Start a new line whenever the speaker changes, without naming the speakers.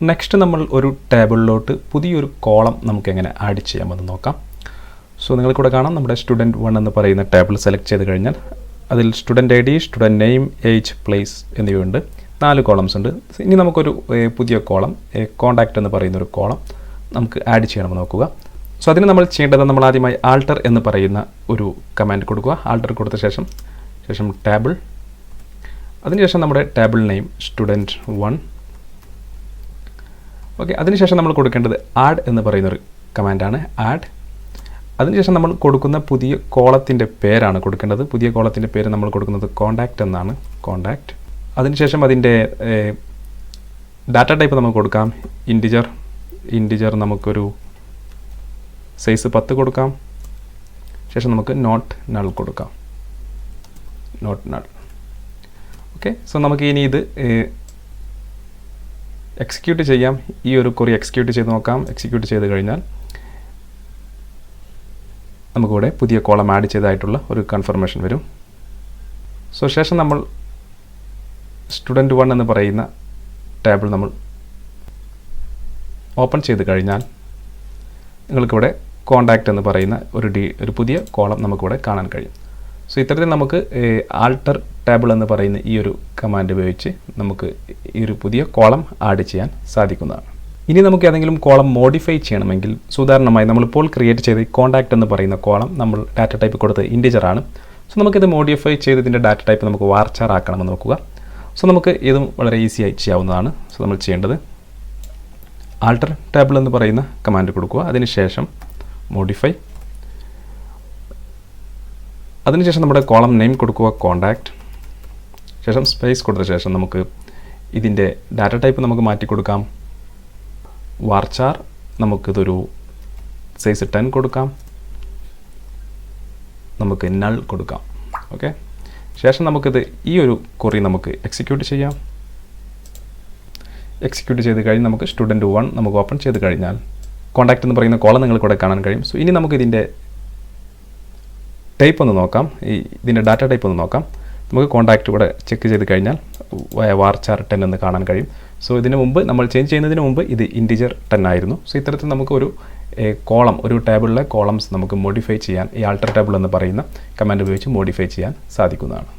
Next നമ്മൾ ഒരു ടേബിളിലോട്ട് പുതിയൊരു കോളം നമുക്ക് എങ്ങനെ ആഡ് ചെയ്യാമെന്ന് നോക്കാം. സോ നിങ്ങൾക്കിവിടെ കാണാം നമ്മുടെ സ്റ്റുഡൻറ്റ് 1 എന്ന് പറയുന്ന ടേബിൾ സെലക്ട് ചെയ്ത് കഴിഞ്ഞാൽ അതിൽ student I D, student name, age, place എന്നിവയുണ്ട്. 4 കോളംസ് ഉണ്ട്. ഇനി നമുക്കൊരു പുതിയ കോളം കോൺടാക്റ്റ് എന്ന് പറയുന്ന ഒരു കോളം നമുക്ക് ആഡ് ചെയ്യണമെന്ന് നോക്കുക. സോ അതിന് നമ്മൾ ചെയ്യേണ്ടത് നമ്മൾ ആദ്യമായി ആൾട്ടർ എന്ന് പറയുന്ന ഒരു കമാൻഡ് കൊടുക്കുക. ആൾട്ടർ കൊടുത്ത ശേഷം ടേബിൾ, അതിനുശേഷം നമ്മുടെ ടേബിൾ നെയിം സ്റ്റുഡൻറ്റ് 1. ഓക്കെ, അതിനുശേഷം നമ്മൾ കൊടുക്കേണ്ടത് ആഡ് എന്ന് പറയുന്നൊരു കമാൻഡാണ് ആഡ്. അതിനുശേഷം നമ്മൾ കൊടുക്കുന്ന പുതിയ കോളത്തിൻ്റെ പേരാണ് കൊടുക്കേണ്ടത്. പുതിയ കോളത്തിൻ്റെ പേര് നമ്മൾ കൊടുക്കുന്നത് കോൺടാക്റ്റ് എന്നാണ്, കോൺടാക്റ്റ്. അതിനുശേഷം അതിൻ്റെ ഡാറ്റ ടൈപ്പ് നമുക്ക് കൊടുക്കാം ഇൻറ്റിജർ നമുക്കൊരു സൈസ് 10 കൊടുക്കാം. ശേഷം നമുക്ക് നോട്ട് നൾ കൊടുക്കാം, നോട്ട് നൾ. ഓക്കെ, സോ നമുക്ക് ഇനി ഇത് എക്സിക്യൂട്ട് ചെയ്യാം. ഈ ഒരു ക്വറി എക്സിക്യൂട്ട് ചെയ്ത് നോക്കാം. എക്സിക്യൂട്ട് ചെയ്ത് കഴിഞ്ഞാൽ നമുക്കിവിടെ പുതിയ കോളം ആഡ് ചെയ്തതായിട്ടുള്ള ഒരു കൺഫർമേഷൻ വരും. സോ ശേഷം നമ്മൾ സ്റ്റുഡൻറ്റ് 1 എന്ന് പറയുന്ന ടേബിൾ നമ്മൾ ഓപ്പൺ ചെയ്ത് കഴിഞ്ഞാൽ നിങ്ങൾക്കിവിടെ കോൺടാക്റ്റ് എന്ന് പറയുന്ന ഒരു പുതിയ കോളം നമുക്കിവിടെ കാണാൻ കഴിയും. സോ ഇത്തരത്തിൽ നമുക്ക് ആൾട്ടർ ടേബിൾ എന്ന് പറയുന്ന ഈ ഒരു കമാൻഡ് ഉപയോഗിച്ച് നമുക്ക് ഈ ഒരു പുതിയ കോളം ആഡ് ചെയ്യാൻ സാധിക്കുന്നതാണ്. ഇനി നമുക്ക് ഏതെങ്കിലും കോളം മോഡിഫൈ ചെയ്യണമെങ്കിൽ ഉദാഹരണമായി നമ്മളിപ്പോൾ ക്രിയേറ്റ് ചെയ്ത കോൺടാക്റ്റ് എന്ന് പറയുന്ന കോളം നമ്മൾ ഡാറ്റ ടൈപ്പ് കൊടുത്തത് ഇൻറ്റിജറാണ്. സോ നമുക്കിത് മോഡിഫൈ ചെയ്ത് ഇതിൻ്റെ ഡാറ്റ ടൈപ്പ് നമുക്ക് വാർച്ചാർ ആക്കണമെന്ന് നോക്കുക. സോ നമുക്ക് ഇതും വളരെ ഈസിയായി ചെയ്യാവുന്നതാണ്. സോ നമ്മൾ ചെയ്യേണ്ടത് ആൾട്ടർ ടേബിൾ എന്ന് പറയുന്ന കമാൻഡ് കൊടുക്കുക. അതിനുശേഷം മോഡിഫൈ, അതിനുശേഷം നമ്മുടെ കോളം നെയിം കൊടുക്കുക കോൺടാക്റ്റ്, ശേഷം സ്പേസ് കൊടുത്ത ശേഷം നമുക്ക് ഇതിൻ്റെ ഡാറ്റ ടൈപ്പ് നമുക്ക് മാറ്റി കൊടുക്കാം. വാർച്ചാർ, നമുക്കിതൊരു സൈസ് 10 കൊടുക്കാം. നമുക്ക് നൾ കൊടുക്കാം. ഓക്കെ, ശേഷം നമുക്കിത് ഈ ഒരു ക്വറി നമുക്ക് എക്സിക്യൂട്ട് ചെയ്യാം. എക്സിക്യൂട്ട് ചെയ്ത് കഴിഞ്ഞ് നമുക്ക് സ്റ്റുഡൻറ്റ് 1 നമുക്ക് ഓപ്പൺ ചെയ്ത് കഴിഞ്ഞാൽ കോൺടാക്റ്റ് എന്ന് പറയുന്ന കോളം നിങ്ങൾക്ക് ഇവിടെ കാണാൻ കഴിയും. സോ ഇനി നമുക്ക് ഇതിൻ്റെ ടൈപ്പ് ഒന്ന് നോക്കാം, ഇതിൻ്റെ ഡാറ്റ ടൈപ്പ് ഒന്ന് നോക്കാം. നമുക്ക് കോൺടാക്റ്റ് ഇവിടെ ചെക്ക് ചെയ്ത് കഴിഞ്ഞാൽ വാർച്ചാർ 10 എന്ന് കാണാൻ കഴിയും. സോ ഇതിന് മുമ്പ് നമ്മൾ ചേഞ്ച് ചെയ്യുന്നതിന് മുമ്പ് ഇത് ഇൻറ്റിജർ 10 ആയിരുന്നു. സോ ഇത്തരത്തിൽ നമുക്ക് ഒരു ടേബിളിലെ കോളംസ് നമുക്ക് മോഡിഫൈ ചെയ്യാൻ ഈ ആൾട്ടർ ടേബിൾ എന്ന് പറയുന്ന കമാൻഡ് ഉപയോഗിച്ച് മോഡിഫൈ ചെയ്യാൻ സാധിക്കുന്നതാണ്.